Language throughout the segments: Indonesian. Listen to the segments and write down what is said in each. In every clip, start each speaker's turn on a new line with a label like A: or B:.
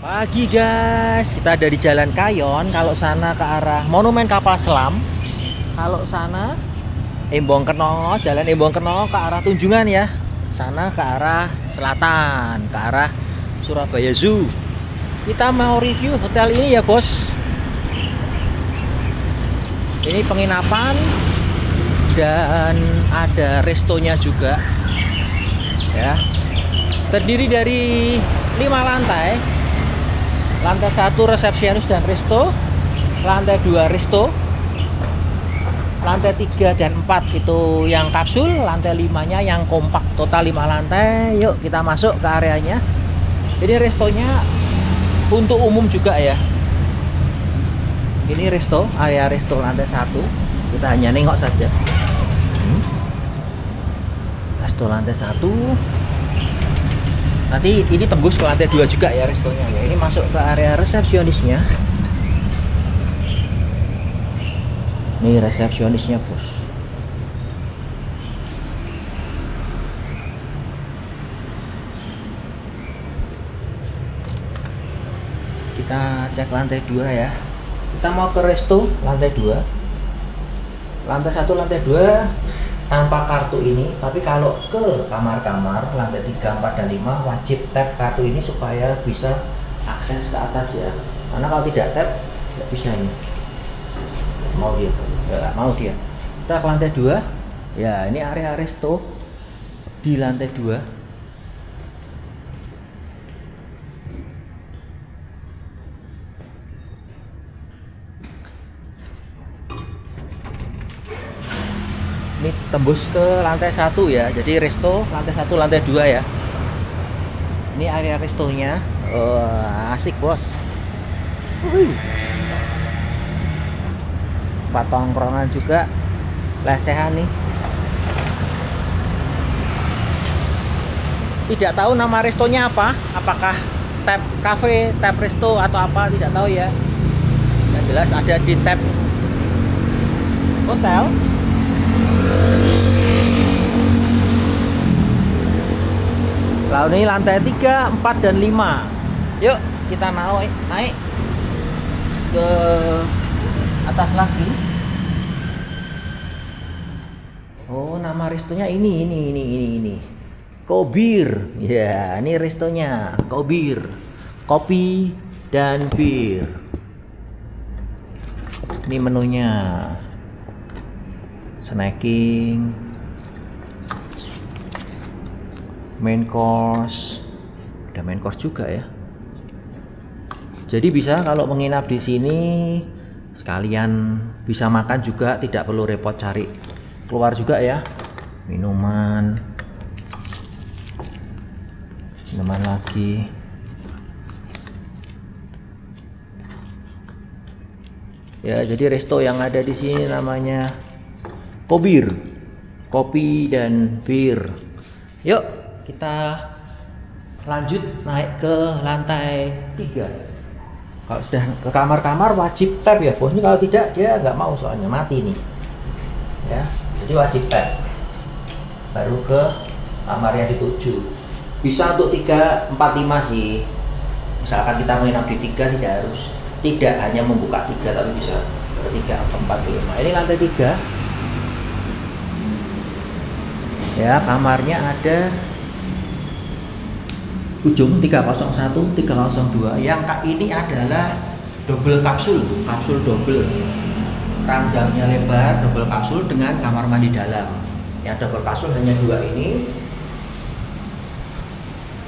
A: Pagi guys, kita ada di Jalan Kayon. Kalau sana ke arah Monumen Kapal Selam, kalau sana Embong Keno, Jalan Embong Keno ke arah Tunjungan ya. Sana ke arah selatan, ke arah Surabaya Zoo. Kita mau review hotel ini ya bos. Ini penginapan dan ada restonya juga ya. Terdiri dari 5 lantai. Lantai 1 resepsionis dan resto, lantai 2 resto, lantai 3 dan 4 itu yang kapsul, lantai 5-nya yang kompak. Total 5 lantai. Yuk kita masuk ke areanya. Ini restonya untuk umum juga ya. Ini resto, area resto lantai 1. Kita hanya nengok saja. Resto lantai 1. Nanti ini tembus ke lantai 2 juga ya restonya ya. Ini masuk ke area resepsionisnya. Nih resepsionisnya bos. Kita cek lantai 2 ya. Kita mau ke resto lantai 2. Lantai 1, lantai 2 tanpa kartu ini, tapi kalau ke kamar-kamar lantai 3, 4, dan 5 wajib tap kartu ini supaya bisa akses ke atas ya. Karena kalau tidak tap nggak bisa ini. Mau dia, nggak mau dia. Kita ke lantai 2. Ya, ini area resto di lantai 2. Ini tembus ke lantai 1 ya. Jadi resto lantai 1, lantai 2 ya. Ini area restonya. Asik bos. Tempat tongkrongan juga. Lesehan nih. Tidak tahu nama restonya apa. Apakah Tab Cafe, Tab Resto atau apa, tidak tahu ya. Yang jelas ada di tab hotel. Lalu ini lantai 3, 4, dan 5. Yuk kita naik ke atas lagi. Oh, nama restonya ini. Kobir. Ya, ini restonya Kobir. Kopi dan bir. Ini menunya. Snacking, main course, ada main course juga ya. Jadi bisa kalau menginap di sini sekalian bisa makan juga, tidak perlu repot cari keluar juga ya. Minuman lagi. Ya, jadi resto yang ada di sini namanya Kobir, kopi dan bir. Yuk kita lanjut naik ke lantai 3. Kalau sudah ke kamar-kamar wajib tap ya bos. Ini kalau tidak dia nggak mau, soalnya mati nih ya. Jadi wajib tap baru ke kamar yang dituju. Bisa untuk 3, 4, 5 sih. Misalkan kita menginap di 3 tidak hanya membuka 3, tapi bisa ke 3, 4, 5. Ini lantai 3 ya. Kamarnya ada ujung 301, 302. Yang ini adalah double kapsul double. Ranjangnya lebar, double kapsul dengan kamar mandi dalam. Yang double kapsul hanya 2 ini.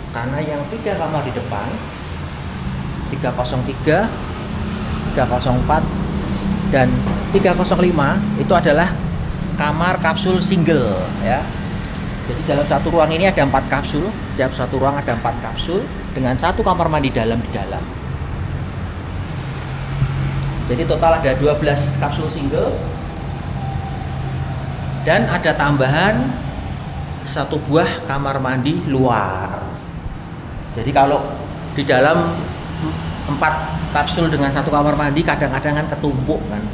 A: Karena yang 3 kamar di depan 303, 304, dan 305 itu adalah kamar kapsul single ya. Jadi dalam satu ruang ini ada 4 kapsul. Dalam satu ruang ada 4 kapsul dengan 1 kamar mandi dalam di dalam. Jadi total ada 12 kapsul single. Dan ada tambahan 1 buah kamar mandi luar. Jadi kalau di dalam 4 kapsul dengan 1 kamar mandi kadang-kadang kan ketumpuk kan.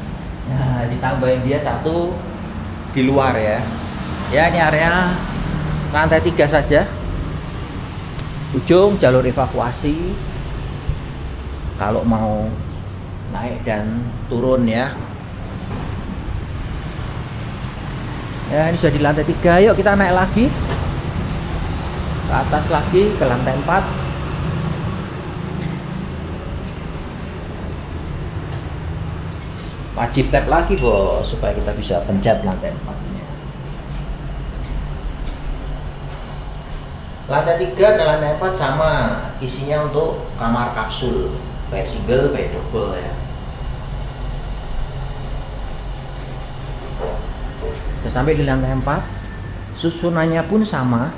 A: Nah, ditambahin dia 1 di luar ya. Ya, ini area lantai 3 saja. Ujung jalur evakuasi. kalau mau naik dan turun ya. Ya, ini sudah di lantai 3. Yuk kita naik lagi ke atas lagi, ke lantai 4. Wajib tap lagi bos, supaya kita bisa pencet lantai 4 nya. Lantai 3 dan lantai 4 sama isinya untuk kamar kapsul, baik single baik double ya. Sudah sampai di lantai 4. Susunannya pun sama,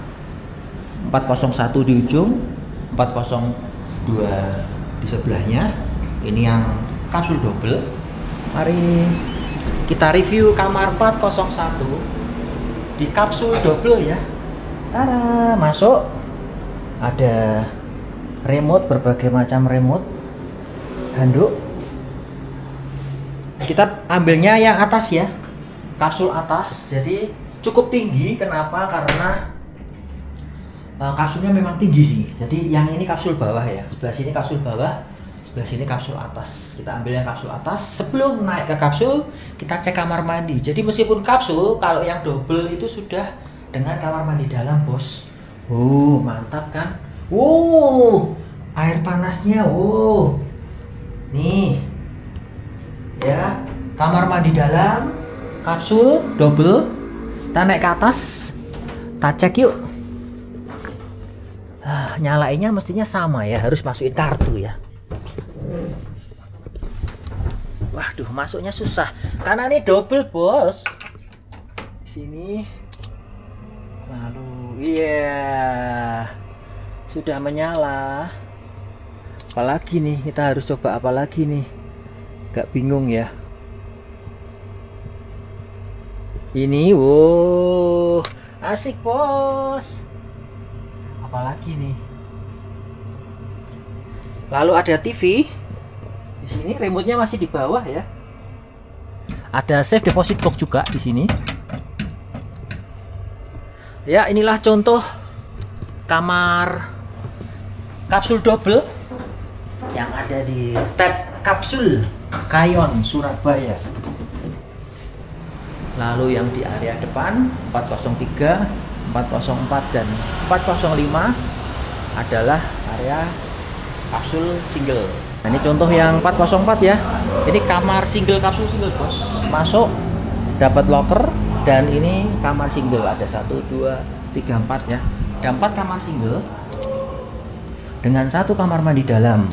A: 401 di ujung, 402 di sebelahnya. Ini yang kapsul double. Mari kita review kamar 401 di kapsul double ya. Tada, masuk. Ada remote, berbagai macam remote, handuk. Kita ambilnya yang atas ya, kapsul atas. Jadi cukup tinggi. Kenapa? Karena kapsulnya memang tinggi sih. Jadi yang ini kapsul bawah ya, sebelah sini kapsul bawah, sebelah sini kapsul atas. Kita ambil yang kapsul atas. Sebelum naik ke kapsul, kita cek kamar mandi. Jadi meskipun kapsul, kalau yang double itu sudah dengan kamar mandi dalam bos. Mantap kan? Air panasnya. Nih ya, kamar mandi dalam, kapsul double. Kita naik ke atas, kita cek yuk. Nyalainnya mestinya sama ya, harus masukin kartu ya. Waduh, masuknya susah karena ini double bos. Di sini. Lalu sudah menyala. Apalagi nih, kita harus coba apalagi nih. Gak bingung ya. Ini asik bos. Apalagi nih. Lalu ada TV. Di sini remote-nya masih di bawah ya. Ada safe deposit box juga di sini. Ya, inilah contoh kamar kapsul double yang ada di tab kapsul Kayon Surabaya. Lalu yang di area depan 403, 404 dan 405 adalah area kapsul single. Nah, ini contoh yang 404 ya. Ini kamar single, kapsul single bos. Masuk dapat locker. Dan ini kamar single, ada 1, 2, 3, 4 ya. Ada 4 kamar single dengan 1 kamar mandi dalam.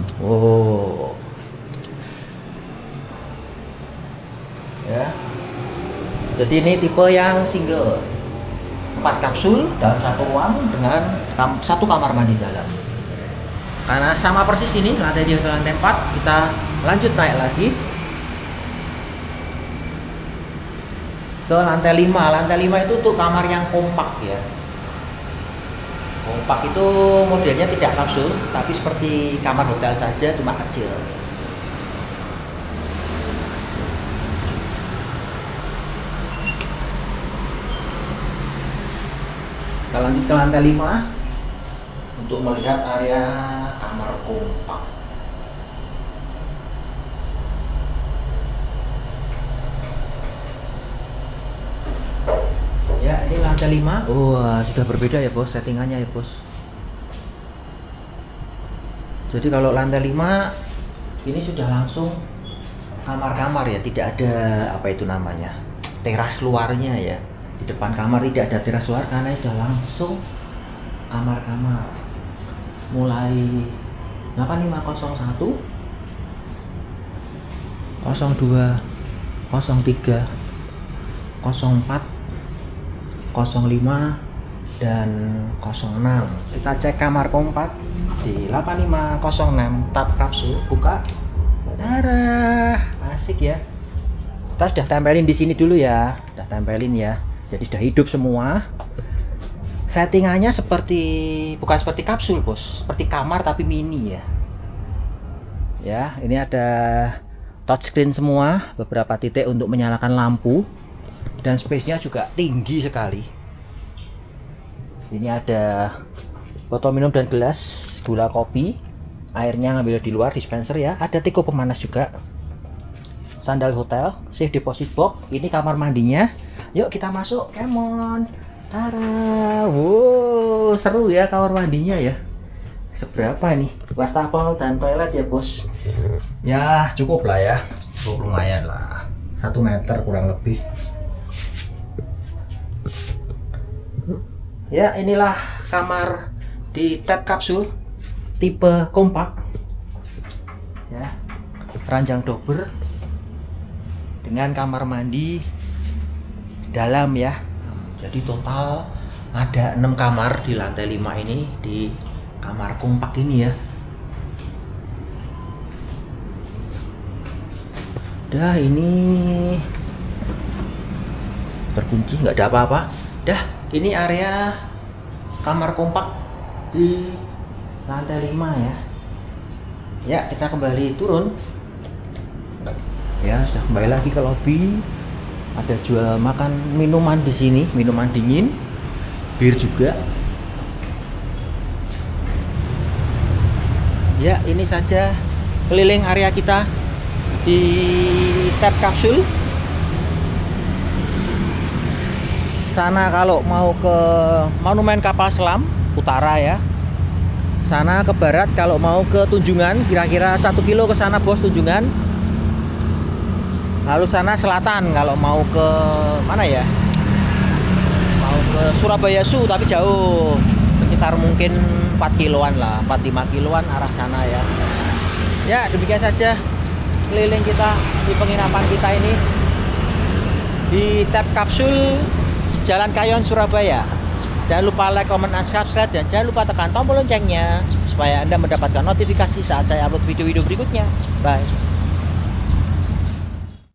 A: Ya. Jadi ini tipe yang single, 4 kapsul dalam 1 ruang dengan 1 kamar mandi dalam. Karena sama persis ini lantai 3 ke lantai 4, kita lanjut naik lagi ke lantai 5. Lantai 5 itu untuk kamar yang kompak ya. Kompak itu modelnya tidak kapsul, tapi seperti kamar hotel saja, cuma kecil. Kita lanjut ke lantai 5 untuk melihat area kamar kompak. Ya, ini lantai 5. Sudah berbeda ya bos, settingannya ya bos. Jadi kalau lantai 5 ini sudah langsung kamar-kamar ya, tidak ada apa itu namanya, teras luarnya ya. Di depan kamar tidak ada teras luar karena sudah langsung kamar-kamar. Mulai 8501, 02, 03, 04, 05 dan 06. Kita cek kamar kompak di 8506 tab kapsul, buka. Darah, asik ya. Kita sudah tempelin di sini dulu ya, sudah tempelin ya. Jadi sudah hidup semua. Settingannya bukan seperti kapsul bos, seperti kamar tapi mini ya. Ya, ini ada touchscreen semua, beberapa titik untuk menyalakan lampu. Dan space-nya juga tinggi sekali. Ini ada botol minum dan gelas gula kopi. Airnya ngambil di luar dispenser ya. Ada teko pemanas juga. Sandal hotel, safe deposit box. Ini kamar mandinya. Yuk kita masuk, come on. Tara, wow, seru ya kamar mandinya ya. Seberapa nih? Wastafel dan toilet ya bos. Ya cukup lah ya, cukup lumayan lah. 1 meter kurang lebih. Ya inilah kamar di tap kapsul tipe kompak ya, ranjang double dengan kamar mandi dalam ya. Jadi total ada 6 kamar di lantai 5 ini, di kamar kompak ini ya. Dah ini terkunci, nggak ada apa-apa. Dah ini area kamar kompak di lantai 5 ya. Ya kita kembali turun ya, sudah kembali lagi ke lobby. Ada jual makan minuman di sini, minuman dingin, bir juga. Ya ini saja keliling area kita di tap kapsul. Sana kalau mau ke Monumen Kapal Selam utara ya. Sana ke barat kalau mau ke Tunjungan, kira-kira 1 kilo ke sana bos, Tunjungan. Lalu sana selatan kalau mau ke mana ya? Mau ke Surabaya Su tapi jauh. Sekitar mungkin 4 kiloan lah, 4-5 kiloan arah sana ya. Ya, demikian saja keliling kita di penginapan kita ini di tap kapsul Jalan Kayon Surabaya. Jangan lupa like, comment, dan subscribe, dan jangan lupa tekan tombol loncengnya supaya Anda mendapatkan notifikasi saat saya upload video-video berikutnya. Bye.